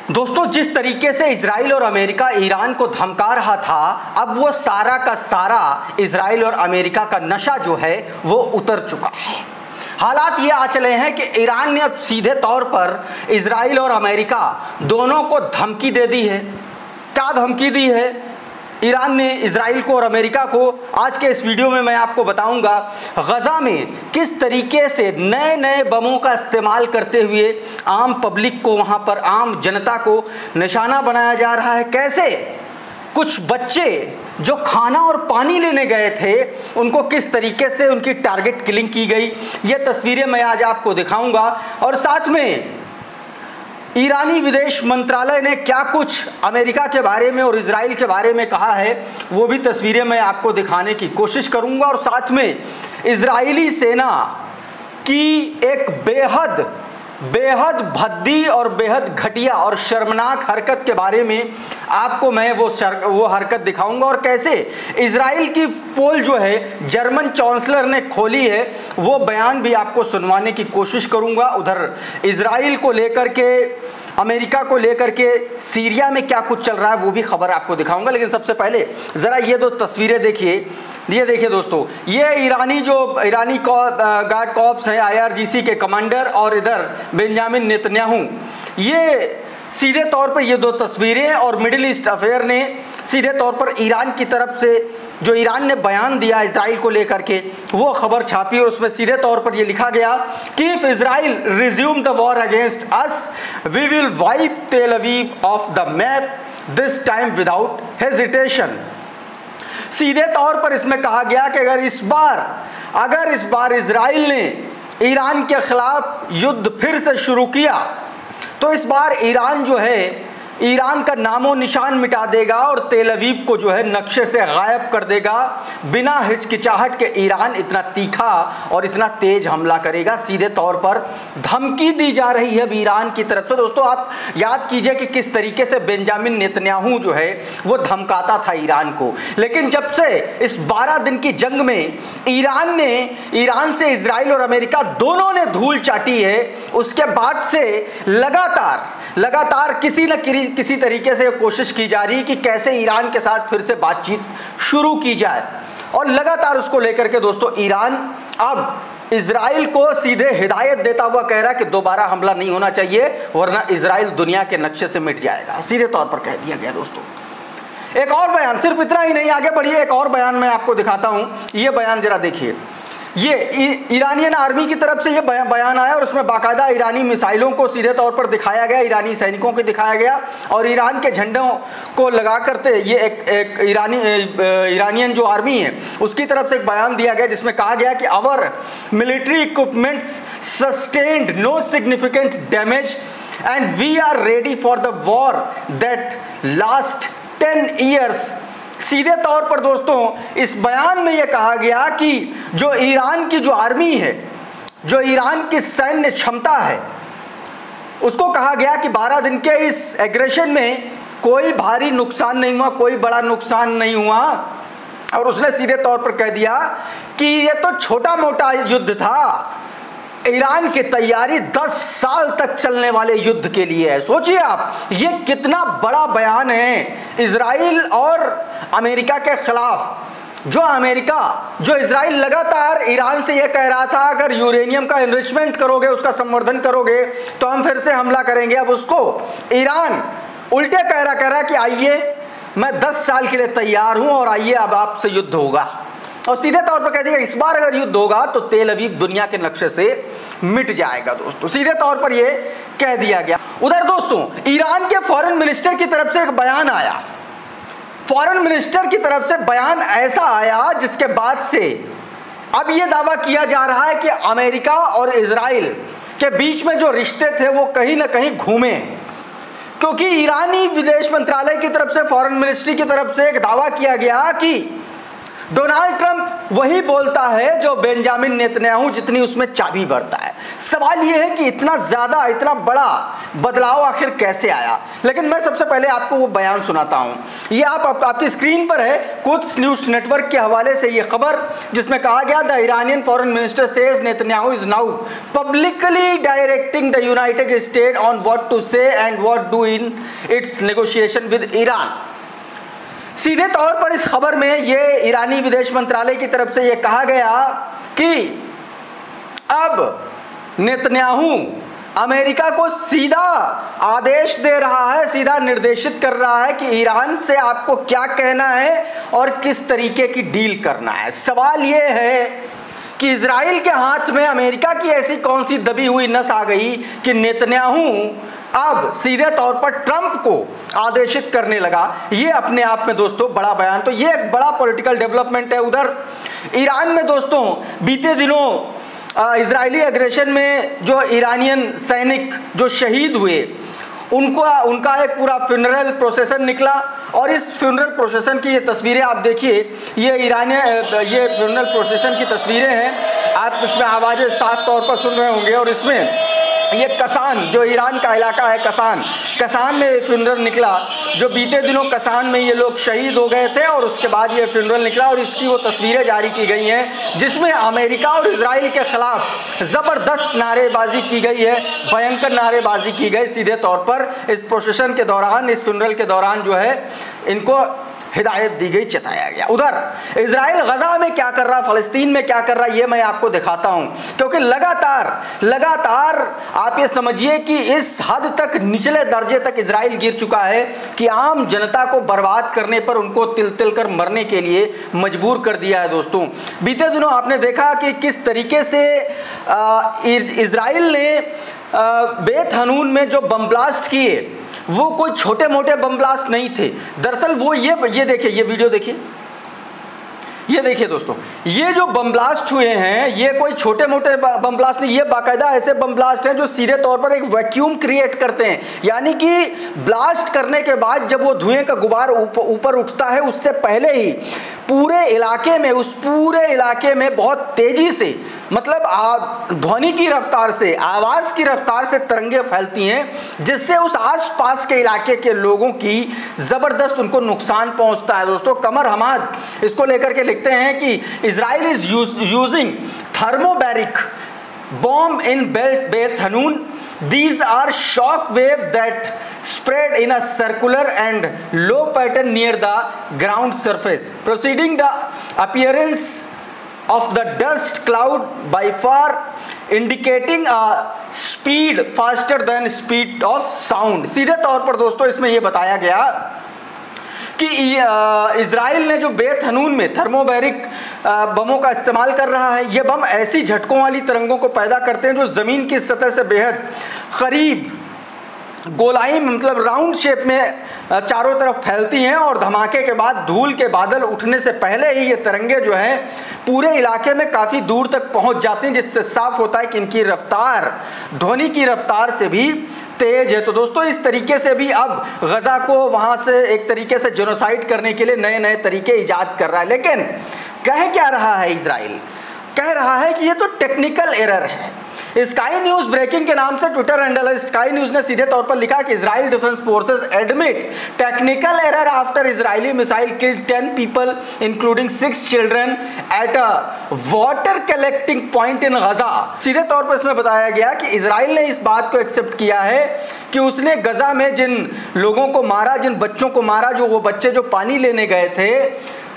दोस्तों, जिस तरीके से इजराइल और अमेरिका ईरान को धमका रहा था, अब वो सारा का सारा इजराइल और अमेरिका का नशा जो है वो उतर चुका है। हालात ये आ चले हैं कि ईरान ने अब सीधे तौर पर इजराइल और अमेरिका दोनों को धमकी दे दी है। क्या धमकी दी है ईरान ने इजराइल को और अमेरिका को? आज के इस वीडियो में मैं आपको बताऊंगा गजा में किस तरीके से नए नए बमों का इस्तेमाल करते हुए आम पब्लिक को, वहां पर आम जनता को निशाना बनाया जा रहा है। कैसे कुछ बच्चे जो खाना और पानी लेने गए थे उनको किस तरीके से उनकी टारगेट किलिंग की गई, ये तस्वीरें मैं आज आपको दिखाऊंगा। और साथ में ईरानी विदेश मंत्रालय ने क्या कुछ अमेरिका के बारे में और इजराइल के बारे में कहा है, वो भी तस्वीरें मैं आपको दिखाने की कोशिश करूंगा। और साथ में इजरायली सेना की एक बेहद भद्दी और बेहद घटिया और शर्मनाक हरकत के बारे में आपको मैं वो हरकत दिखाऊंगा। और कैसे इजराइल की पोल जो है जर्मन चांसलर ने खोली है, वो बयान भी आपको सुनवाने की कोशिश करूंगा। उधर इजराइल को लेकर के, अमेरिका को लेकर के सीरिया में क्या कुछ चल रहा है वो भी खबर आपको दिखाऊंगा। लेकिन सबसे पहले ज़रा ये दो तस्वीरें देखिए। ये देखिए दोस्तों, ये ईरानी गार्ड कॉर्प्स हैं, IRGC के कमांडर, और इधर बेंजामिन नेतन्याहू। ये सीधे तौर पर ये दो तस्वीरें, और मिडिल ईस्ट अफेयर ने सीधे तौर पर ईरान की तरफ से जो ईरान ने बयान दिया इजराइल को लेकर के वो खबर छापी। और उसमें सीधे तौर पर ये लिखा गया कि if Israel resume the war against us we will wipe Tel Aviv off the map this time without hesitation. सीधे तौर पर इसमें कहा गया कि अगर इस बार इजराइल ने ईरान के खिलाफ युद्ध फिर से शुरू किया तो इस बार ईरान जो है ईरान का नामो निशान मिटा देगा और तेल अवीव को जो है नक्शे से गायब कर देगा। बिना हिचकिचाहट के ईरान इतना तीखा और इतना तेज हमला करेगा। सीधे तौर पर धमकी दी जा रही है ईरान की तरफ से। दोस्तों, आप याद कीजिए कि किस तरीके से बेंजामिन नेतन्याहू जो है वो धमकाता था ईरान को। लेकिन जब से इस 12 दिन की जंग में ईरान से इजराइल और अमेरिका दोनों ने धूल चाटी है, उसके बाद से लगातार किसी तरीके से कोशिश की जा रही है कि कैसे ईरान के साथ फिर से बातचीत शुरू की जाए। और लगातार उसको लेकर के दोस्तों ईरान अब इजराइल को सीधे हिदायत देता हुआ कह रहा है कि दोबारा हमला नहीं होना चाहिए, वरना इजराइल दुनिया के नक्शे से मिट जाएगा। सीधे तौर पर कह दिया गया। दोस्तों, एक और बयान, सिर्फ इतना ही नहीं, आगे बढ़िए, एक और बयान मैं आपको दिखाता हूं। ये बयान जरा देखिए। ये ईरानियन आर्मी की तरफ से ये बयान आया और उसमें बाकायदा ईरानी मिसाइलों को सीधे तौर पर दिखाया गया, ईरानी सैनिकों को दिखाया गया, और ईरान के झंडों को लगा करते ये एक ईरानियन जो आर्मी है उसकी तरफ से एक बयान दिया गया जिसमें कहा गया कि our military equipments sustained no significant damage and we are ready for the war that last 10 years. सीधे तौर पर दोस्तों इस बयान में यह कहा गया कि जो ईरान की जो आर्मी है, जो ईरान की सैन्य क्षमता है, उसको कहा गया कि 12 दिन के इस एग्रेशन में कोई भारी नुकसान नहीं हुआ, कोई बड़ा नुकसान नहीं हुआ। और उसने सीधे तौर पर कह दिया कि यह तो छोटा मोटा युद्ध था, ईरान की तैयारी 10 साल तक चलने वाले युद्ध के लिए है। सोचिए आप, ये कितना बड़ा बयान है इजराइल और अमेरिका के खिलाफ। जो इजराइल लगातार ईरान से यह कह रहा था अगर यूरेनियम का एनरिचमेंट करोगे, उसका संवर्धन करोगे तो हम फिर से हमला करेंगे। अब उसको ईरान उल्टे कह रहा कि आइए, मैं 10 साल के लिए तैयार हूं और आइए अब आपसे युद्ध होगा। और सीधे तौर पर कह दिया इस बार अगर युद्ध होगा तो तेल अवीव दुनिया के नक्शे से मिट जाएगा। दोस्तों, सीधे तौर पर यह कह दिया गया। उधर दोस्तों ईरान के फॉरेन मिनिस्टर की तरफ से एक बयान आया। फॉरेन मिनिस्टर की तरफ से बयान ऐसा आया जिसके बाद से अब यह दावा किया जा रहा है कि अमेरिका और इजराइल के बीच में जो रिश्ते थे वो कहीं ना कहीं घूमे, क्योंकि ईरानी विदेश मंत्रालय की तरफ से, फॉरेन मिनिस्ट्री की तरफ से एक दावा किया गया कि डोनाल्ड ट्रंप वही बोलता है जो बेंजामिन नेतन्याहू जितनी उसमें चाबी भरता है। सवाल यह है कि इतना ज्यादा, इतना बड़ा बदलाव आखिर कैसे आया। लेकिन मैं सबसे पहले आपको वो बयान सुनाता हूं। ये आपकी स्क्रीन पर है, कुछ न्यूज नेटवर्क के हवाले से ये खबर, जिसमें कहा गया the Iranian foreign minister says Netanyahu is now publicly directing the United State on what to say and what do in its negotiation with Iran. सीधे तौर पर इस खबर में ये ईरानी विदेश मंत्रालय की तरफ से ये कहा गया कि अब नेतन्याहू अमेरिका को सीधा आदेश दे रहा है, सीधा निर्देशित कर रहा है कि ईरान से आपको क्या कहना है और किस तरीके की डील करना है। सवाल ये है कि इजराइल के हाथ में अमेरिका की ऐसी कौन सी दबी हुई नस आ गई कि नेतन्याहू अब सीधे तौर पर ट्रंप को आदेशित करने लगा। ये अपने आप में दोस्तों बड़ा बयान, तो ये एक बड़ा पॉलिटिकल डेवलपमेंट है। उधर ईरान में दोस्तों बीते दिनों इजरायली एग्रेशन में जो ईरानियन सैनिक जो शहीद हुए उनका एक पूरा फ्यूनरल प्रोसेसन निकला, और इस फ्यूनरल प्रोसेसन की ये तस्वीरें आप देखिए, ये फ्यूनरल प्रोसेसन की तस्वीरें हैं। आप इसमें आवाज़ें साफ तौर पर सुन रहे होंगे। और इसमें ये कसान, जो ईरान का इलाका है कसान में फ्यूनरल निकला, जो बीते दिनों कसान में ये लोग शहीद हो गए थे, और उसके बाद ये फ्यूनरल निकला और इसकी वो तस्वीरें जारी की गई हैं जिसमें अमेरिका और इजराइल के खिलाफ ज़बरदस्त नारेबाजी की गई है, भयंकर नारेबाजी की गई। सीधे तौर पर इस प्रोसेसन के दौरान, इस फ्यूनरल के दौरान जो है इनको हिदायत दी गई, चताया गया। उधर इजराइल गजा में क्या कर रहा, फलस्तीन में क्या कर रहा, ये मैं आपको दिखाता हूं, क्योंकि लगातार आप ये समझिए कि इस हद तक, निचले दर्जे तक इजराइल गिर चुका है कि आम जनता को बर्बाद करने पर उनको तिल तिल कर मरने के लिए मजबूर कर दिया है। दोस्तों बीते दिनों आपने देखा कि किस तरीके से इजराइल ने बेत हनून में जो बम ब्लास्ट किए वो कोई छोटे मोटे बम ब्लास्ट नहीं थे। दरअसल वो ये देखिए, ये वीडियो देखिए, ये देखिए दोस्तों, ये जो बम ब्लास्ट हुए हैं ये कोई छोटे मोटे बम ब्लास्ट नहीं, ये बाकायदा ऐसे बम ब्लास्ट हैं जो सीधे तौर पर एक वैक्यूम क्रिएट करते हैं। यानी कि ब्लास्ट करने के बाद जब वो धुएं का गुबार ऊपर उठता है, उससे पहले ही पूरे इलाके में बहुत तेजी से, मतलब ध्वनि की रफ्तार से, आवाज की रफ्तार से तरंगे फैलती हैं, जिससे उस आसपास के इलाके के लोगों की जबरदस्त उनको नुकसान पहुंचता है। दोस्तों कमर हमाद इसको लेकर के लिखते हैं कि Israel is using thermobaric bomb in Beit Hanun. These are shock wave that spread in a circular and low pattern near the ground surface, preceding the appearance of the dust cloud, by far indicating a speed faster than speed of sound। सीधे तौर पर दोस्तों इसमें यह बताया गया कि Israel ने जो बेत हनून में थर्मोबैरिक बमों का इस्तेमाल कर रहा है, ये बम ऐसी झटकों वाली तरंगों को पैदा करते हैं जो ज़मीन की सतह से बेहद करीब गोलाई, मतलब राउंड शेप में चारों तरफ फैलती हैं, और धमाके के बाद धूल के बादल उठने से पहले ही ये तरंगे जो हैं पूरे इलाके में काफ़ी दूर तक पहुंच जाती हैं, जिससे साफ होता है कि इनकी रफ्तार ध्वनि की रफ्तार से भी तेज है। तो दोस्तों इस तरीके से भी अब गजा को वहां से एक तरीके से जेनोसाइड करने के लिए नए नए तरीके ईजाद कर रहा है। लेकिन कह क्या रहा है इजराइल? कह रहा है कि ये तो टेक्निकल एरर है। स्काई न्यूज ब्रेकिंग के नाम से ट्विटर हैंडल स्काई न्यूज ने सीधे तौर पर लिखा कि Israel Defense Forces admit technical error after Israeli missile killed 10 people including 6 children at a water collecting point in Gaza. सीधे तौर पर इसमें बताया गया कि इजराइल ने इस बात को एक्सेप्ट किया है कि उसने गजा में जिन लोगों को मारा, जिन बच्चों को मारा, जो वो बच्चे जो पानी लेने गए थे,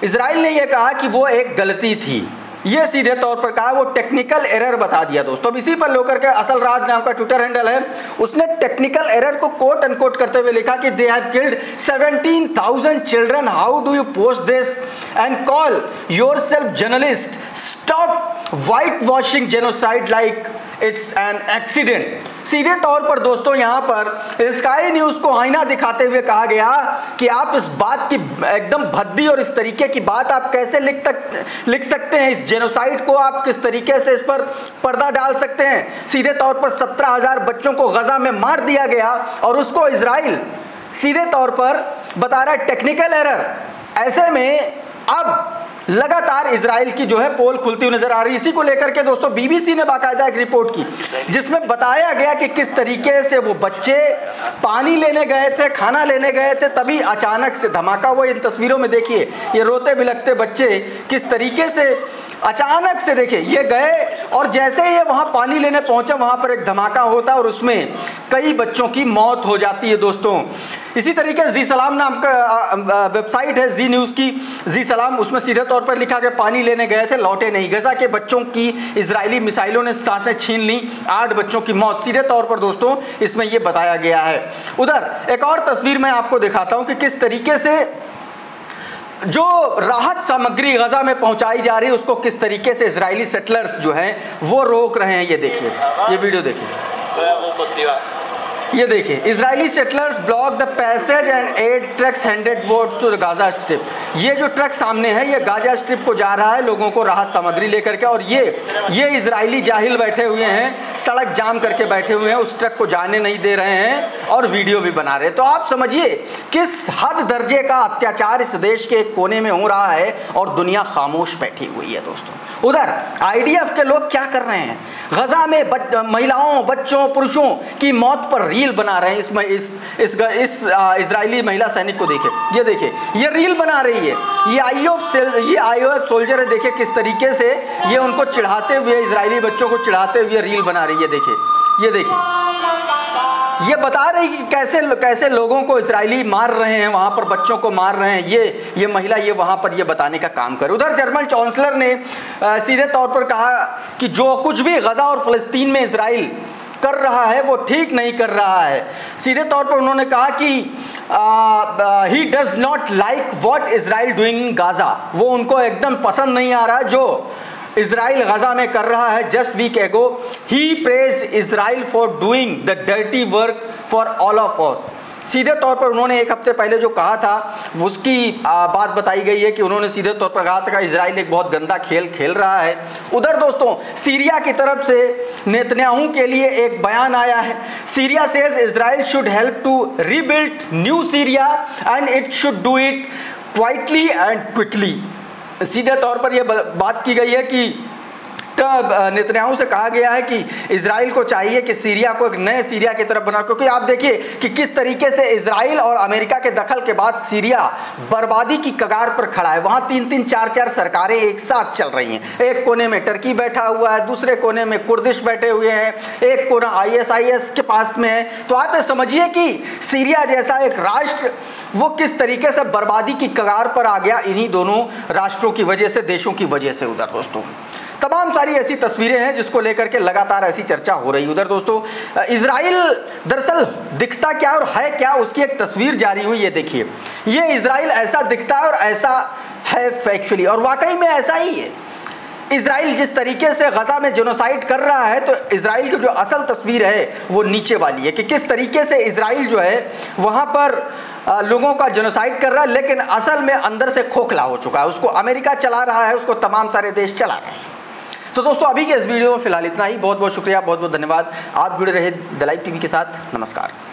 इजराइल ने यह कहा कि वो एक गलती थी। ये सीधे तौर पर कहा, वो टेक्निकल एरर बता दिया। दोस्तों अब इसी पर लोकर के असल राज नाम का ट्विटर हैंडल है, उसने टेक्निकल एरर को कोट अनकोट करते हुए लिखा कि they have killed 17,000 children, how do you post this and call yourself journalist, stop white washing genocide like it's an accident. सीधे तौर पर दोस्तों यहाँ पर स्काई न्यूज को आईना दिखाते हुए कहा गया कि आप इस बात की एकदम भद्दी और इस तरीके की बात आप कैसे लिख सकते हैं, इस जेनोसाइड को आप किस तरीके से इस पर पर्दा डाल सकते हैं। सीधे तौर पर 17,000 बच्चों को गजा में मार दिया गया और उसको इजराइल सीधे तौर पर बता रहा है टेक्निकल एरर। ऐसे में अब लगातार इजराइल की जो है पोल खुलती हुई नजर आ रही है। इसी को लेकर के दोस्तों बीबीसी ने बाकायदा एक रिपोर्ट की जिसमें बताया गया कि किस तरीके से वो बच्चे पानी लेने गए थे, खाना लेने गए थे, तभी अचानक से धमाका। वो इन तस्वीरों में देखिए, ये रोते बिलखते बच्चे किस तरीके से अचानक से देखिए ये गए और जैसे ही ये वहां पानी लेने पहुंचे वहां पर एक धमाका होता है और उसमें कई बच्चों की मौत हो जाती है दोस्तों। इसी तरीके से जी सलाम नाम का वेबसाइट है जी न्यूज़ की, जी सलाम, उसमें सीधे तौर पर लिखा कि पानी लेने गए थे लौटे नहीं। गजा के बच्चों की इजरायली मिसाइलों ने सांसें छीन ली, 8 बच्चों की मौत, सीधे तौर पर दोस्तों इसमें यह बताया गया है। उधर एक और तस्वीर मैं आपको दिखाता हूं कि किस तरीके से जो राहत सामग्री गजा में पहुंचाई जा रही है उसको किस तरीके से इजरायली सेटलर्स जो हैं वो रोक रहे हैं। ये देखिए, ये वीडियो देखिए, ये देखिए, Israeli settlers block the passage and 8 trucks handed board to the Gaza strip. ये जो ट्रक सामने है ये गाजा स्ट्रिप को जा रहा है लोगों को राहत सामग्री लेकर के, और ये इजरायली जाहिल बैठे हुए हैं, सड़क जाम करके बैठे हुए हैं, उस ट्रक को जाने नहीं दे रहे हैं और वीडियो भी बना रहे हैं। तो आप समझिए किस हद दर्जे का अत्याचार इस देश के एक कोने में हो रहा है और दुनिया खामोश बैठी हुई है दोस्तों। उधर आईडीएफ के लोग क्या कर रहे हैं, गजा में महिलाओं, बच्चों, पुरुषों की मौत पर रील बना रहे हैं। इसमें इस इजरायली महिला सैनिक को देखिए, ये रील बना रही है, ये आईओएफ सोल्जर है। देखिए किस तरीके से ये उनको चिढ़ाते हुए, इजरायली बच्चों को चिढ़ाते हुए रील बना रही है। देखिए, ये देखिए, ये बता रही कि कैसे लोगों को इजरायली मार रहे हैं, वहां पर बच्चों को मार रहे हैं। ये महिला ये वहां पर ये बताने का काम करे। उधर जर्मन चांसलर ने सीधे तौर पर कहा कि जो कुछ भी गजा और फलस्तीन में इजराइल कर रहा है वो ठीक नहीं कर रहा है। सीधे तौर पर उन्होंने कहा कि he does not like what Israel doing in Gaza. वो उनको एकदम पसंद नहीं आ रहा है जो इजराइल गजा में कर रहा है। Just week ago he praised Israel for doing the dirty work for all of us. सीधे तौर पर उन्होंने एक हफ्ते पहले जो कहा था उसकी बात बताई गई है कि उन्होंने सीधे तौर पर कहा था कि इजराइल एक बहुत गंदा खेल खेल रहा है। उधर दोस्तों सीरिया की तरफ से नेतन्याहू के लिए एक बयान आया है। Syria says Israel should help to rebuild new Syria and it should do it quietly and quickly. सीधे तौर पर यह बात की गई है कि नेतन्याहू से कहा गया है कि इजराइल को चाहिए कि सीरिया को एक नए सीरिया की तरफ बना, क्योंकि आप देखिए कि किस तरीके से इजराइल और अमेरिका के दखल के बाद सीरिया बर्बादी की कगार पर खड़ा है। वहां 3-3, 4-4 सरकारें एक साथ चल रही हैं। एक कोने में टर्की बैठा हुआ है, दूसरे कोने में कुर्दिश बैठे हुए हैं, एक कोना ISIS के पास में है। तो आप ये समझिए कि सीरिया जैसा एक राष्ट्र वो किस तरीके से बर्बादी की कगार पर आ गया इन्हीं दोनों राष्ट्रों की वजह से, देशों की वजह से। उधर दोस्तों तमाम सारी ऐसी तस्वीरें हैं जिसको लेकर के लगातार ऐसी चर्चा हो रही है। उधर दोस्तों इजराइल दरअसल दिखता क्या और है क्या, उसकी एक तस्वीर जारी हुई। ये देखिए, ये इजराइल ऐसा दिखता है और ऐसा है फैक्चुअली, और वाकई में ऐसा ही है। इजराइल जिस तरीके से गजा में जेनोसाइड कर रहा है, तो इजराइल की जो असल तस्वीर है वो नीचे वाली है कि किस तरीके से इजराइल जो है वहाँ पर लोगों का जेनोसाइड कर रहा है, लेकिन असल में अंदर से खोखला हो चुका है। उसको अमेरिका चला रहा है, उसको तमाम सारे देश चला रहे हैं। तो दोस्तों अभी के इस वीडियो में फिलहाल इतना ही। बहुत बहुत शुक्रिया, बहुत बहुत धन्यवाद। आप जुड़े रहे द लाइव टीवी के साथ। नमस्कार।